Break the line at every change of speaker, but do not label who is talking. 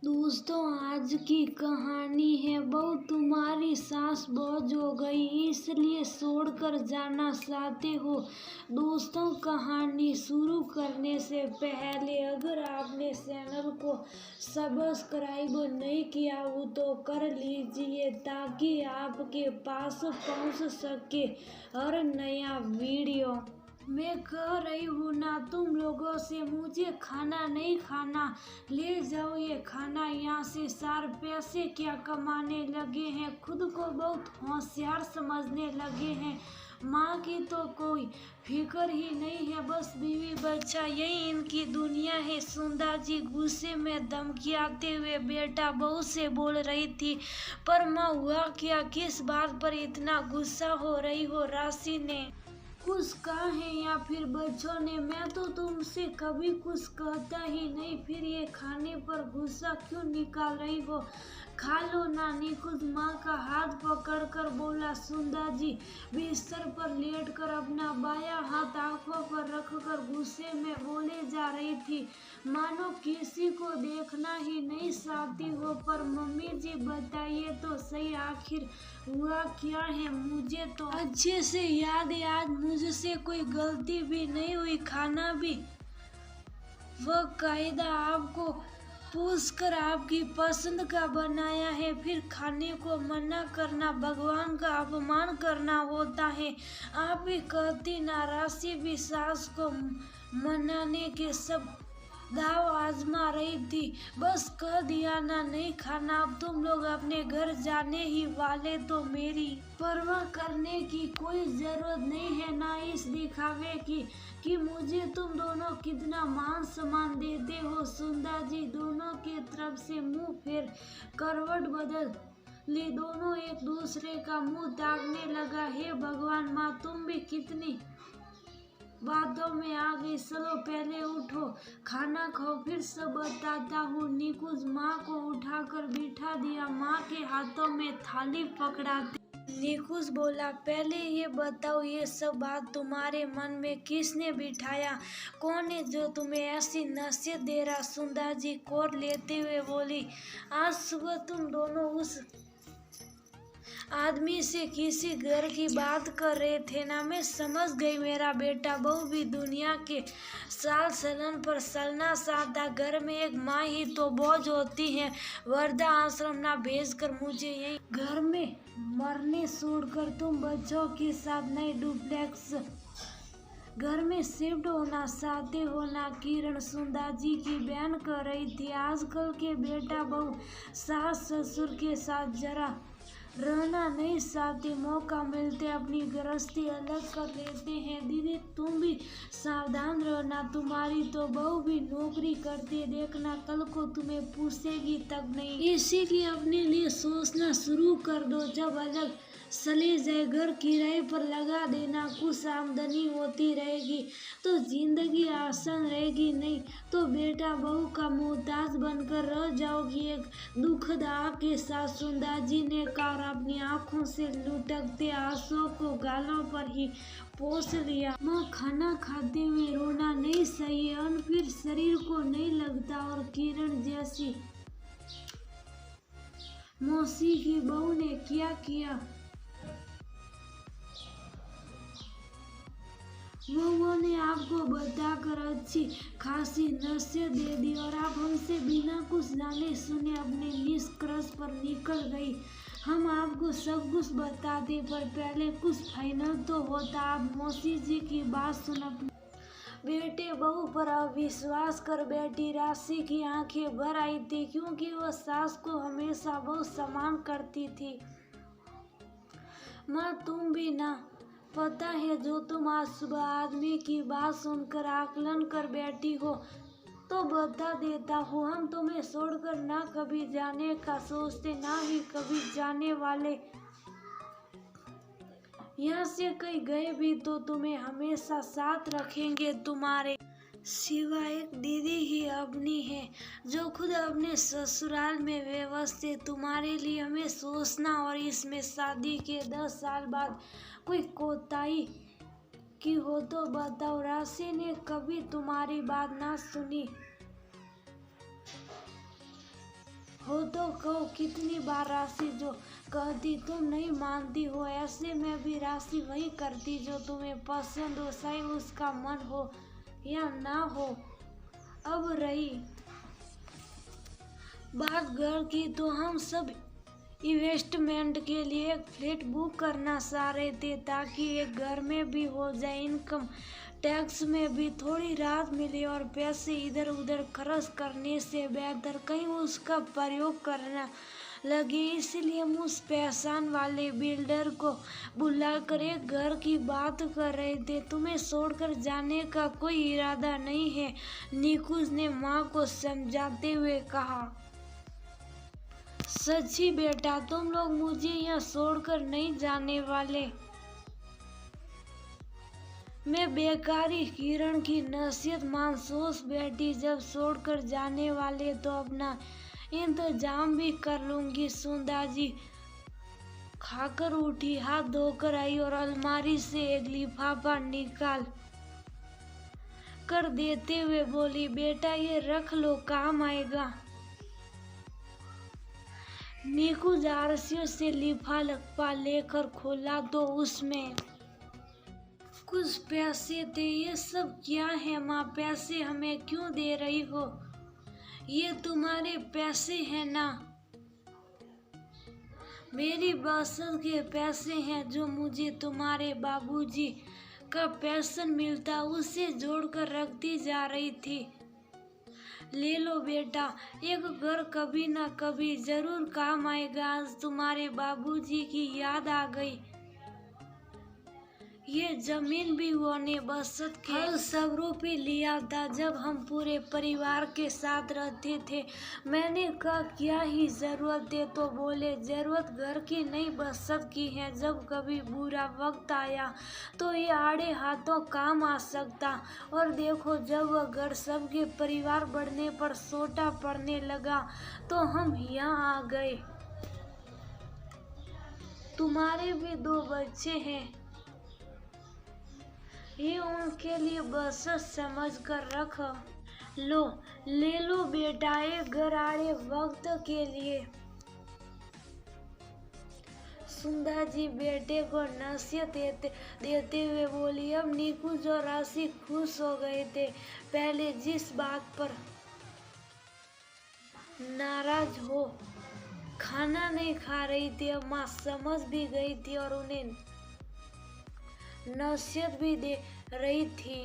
दोस्तों, आज की कहानी है बहू तुम्हारी सास बोझ हो गई इसलिए छोड़कर जाना चाहते हो। दोस्तों, कहानी शुरू करने से पहले अगर आपने चैनल को सब्सक्राइब नहीं किया हो तो कर लीजिए ताकि आपके पास पहुंच सके हर नया वीडियो। मैं कह रही हूँ ना तुम लोगों से, मुझे खाना नहीं खाना, ले जाओ ये खाना यहाँ से। 4 पैसे क्या कमाने लगे हैं, खुद को बहुत होशियार समझने लगे हैं। माँ की तो कोई फिक्र ही नहीं है, बस बीवी बच्चा यही इनकी दुनिया है। सुंदर जी गुस्से में धमकियाते हुए बेटा बहू से बोल रही थी। पर माँ हुआ क्या, किस बात पर इतना गुस्सा हो रही हो? राशि ने कुछ कहा है या फिर बच्चों ने? मैं तो तुमसे कभी कुछ कहता ही नहीं, फिर ये खाने पर गुस्सा क्यों निकाल रही हो? खा लो नानी। कुछ माँ का हाथ पकड़कर बोला। सुंदर जी बिस्तर पर लेटकर अपना बायां हाथ आंखों पर रखकर गुस्से में बोले जा रही थी, मानो किसी को देखना ही नहीं चाहती हो। पर मम्मी जी बताइए तो सही, आखिर हुआ क्या है? मुझे तो अच्छे से याद है, आज मुझसे कोई गलती भी नहीं हुई। खाना भी बकायदा आपको पूछकर आपकी पसंद का बनाया है, फिर खाने को मना करना भगवान का अपमान करना होता है। आप भी कहती ना, राशि भी सास को मनाने के सब दाव आजमा रही थी। बस कह दिया ना नहीं खाना, अब तुम लोग अपने घर जाने ही वाले तो मेरी परवाह करने की कोई जरूरत नहीं है, ना इस दिखावे की कि मुझे तुम दोनों कितना मान सम्मान देते हो। सुंदर जी दोनों की तरफ से मुंह फेर करवट बदल ली, दोनों एक दूसरे का मुंह ताकने लगा। हे भगवान, माँ तुम भी कितनी बातों में आ गई। चलो पहले उठो, खाना खाओ, फिर सब बताता हूँ। निकुंज माँ को उठाकर बिठा दिया, माँ के हाथों में थाली पकड़ाते निकुंज बोला, पहले ये बताओ, ये सब बात तुम्हारे मन में किसने बिठाया? कौन है जो तुम्हें ऐसी नसीहत दे रहा? सुंदर जी कोर लेते हुए बोली, आज सुबह तुम दोनों उस आदमी से किसी घर की बात कर रहे थे ना, मैं समझ गई। मेरा बेटा बहू भी दुनिया के साल चलन पर चलना चाहता। घर में एक माँ ही तो बोझ होती है, वृद्धा आश्रम ना भेजकर मुझे यही घर में मरने छोड़कर तुम बच्चों के साथ नए डुप्लेक्स घर में शिफ्ट होना चाहते हो ना? किरण सुंदर जी की बहन कह रही थी। आजकल के बेटा बहू सास ससुर के साथ जरा रहना नहीं चाहते, मौका मिलते अपनी गृहस्थी अलग कर लेते हैं। दीदी तुम भी सावधान रहना, तुम्हारी तो बहू भी नौकरी करती है, देखना कल को तुम्हें पूछेगी तक नहीं। इसीलिए अपने लिए सोचना शुरू कर दो, जब अलग चले जाए घर किराए पर लगा देना, कुछ आमदनी होती रहेगी तो जिंदगी आसान रहेगी, नहीं तो बेटा बहू का मोहताज बनकर रह जाओगी। एक दुखद आह के साथ सुंदर जी ने कहा, अपनी आंखों से लुढ़कते आंसुओं को गालों पर ही पोंछ लिया। माँ खाना खाते हुए रोना नहीं सही है, फिर शरीर को नहीं लगता। और किरण जैसी मौसी की बहू ने क्या किया, वो ने आपको बताकर अच्छी खासी नसीहत दे दी और आप हमसे बिना कुछ जाने सुने अपने निष्कर्ष पर निकल गई। हम आपको सब कुछ बताते, पर पहले कुछ फाइनल तो होता। आप मौसी जी की बात सुन अपने बेटे बहू पर अविश्वास कर बैठी। राशि की आंखें भर आई थी, क्योंकि वह सास को हमेशा बहुत सम्मान करती थी। माँ तुम भी ना, पता है जो तुम आज सुबह आदमी की बात सुनकर आकलन कर बैठी हो, तो बता देता हूँ, हम तुम्हें छोड़कर ना कभी जाने का सोचते, ना ही कभी जाने वाले। यहाँ से कहीं गए भी तो तुम्हें हमेशा साथ रखेंगे। तुम्हारे सिवा एक दीदी ही अपनी है जो खुद अपने ससुराल में व्यवस्थित। तुम्हारे लिए हमें सोचना, और इसमें शादी के 10 साल बाद कोई कोताही की हो तो बताओ। राशि ने कभी तुम्हारी बात ना सुनी हो तो कहो कितनी बार राशि जो कहती तुम नहीं मानती हो। ऐसे में भी राशि वही करती जो तुम्हें पसंद हो, चाहे उसका मन हो या ना हो। अब रही बात घर की, तो हम सब इन्वेस्टमेंट के लिए एक फ्लैट बुक करना चाह रहे थे, ताकि एक घर में भी हो जाए, इनकम टैक्स में भी थोड़ी राहत मिले और पैसे इधर उधर खर्च करने से बेहतर कहीं उसका प्रयोग करना लगे। इसलिए हम उस पहचान वाले बिल्डर को बुलाकर एक घर की बात कर रहे थे। तुम्हें छोड़कर जाने का कोई इरादा नहीं है, निकुंज ने माँ को समझाते हुए कहा। सच्ची बेटा, तुम लोग मुझे यहाँ छोड़कर नहीं जाने वाले। मैं बेकारी किरण की नसीहत मान सोच बैठी, जब छोड़कर जाने वाले तो अपना इंतजाम भी कर लूंगी। सुंदा जी खाकर उठी, हाथ धोकर आई और अलमारी से एक लिफाफा निकाल कर देते हुए बोली, बेटा ये रख लो, काम आएगा। निकुंज आरसियों से लिफाफा लेकर खोला तो उसमें कुछ पैसे थे। ये सब क्या है माँ? पैसे हमें क्यों दे रही हो? ये तुम्हारे पैसे हैं ना? मेरी बचत के पैसे हैं जो मुझे तुम्हारे बाबूजी का पेंशन मिलता उसे जोड़कर रखती जा रही थी। ले लो बेटा, एक घर कभी ना कभी जरूर काम आएगा। आज तुम्हारे बाबूजी की याद आ गई। ये जमीन भी उन्होंने बचत के हल सबरों पे लिया था जब हम पूरे परिवार के साथ रहते थे। मैंने कहा क्या ही जरूरत है, तो बोले जरूरत घर की नहीं बचत की है। जब कभी बुरा वक्त आया तो ये आड़े हाथों काम आ सकता। और देखो, जब वह घर सबके परिवार बढ़ने पर छोटा पड़ने लगा तो हम यहाँ आ गए। तुम्हारे भी 2 बच्चे हैं, ये उनके लिए बचत समझ कर रख लो। ले लो बेटा, एक घर आड़े वक्त के लिए। सुंदर जी बेटे को नसीहत देते हुए बोली। अब निकुंज और राशि खुश हो गए थे। पहले जिस बात पर नाराज हो खाना नहीं खा रही थी, अब माँ समझ भी गई थी और उन्हें नसीहत भी दे रही थी।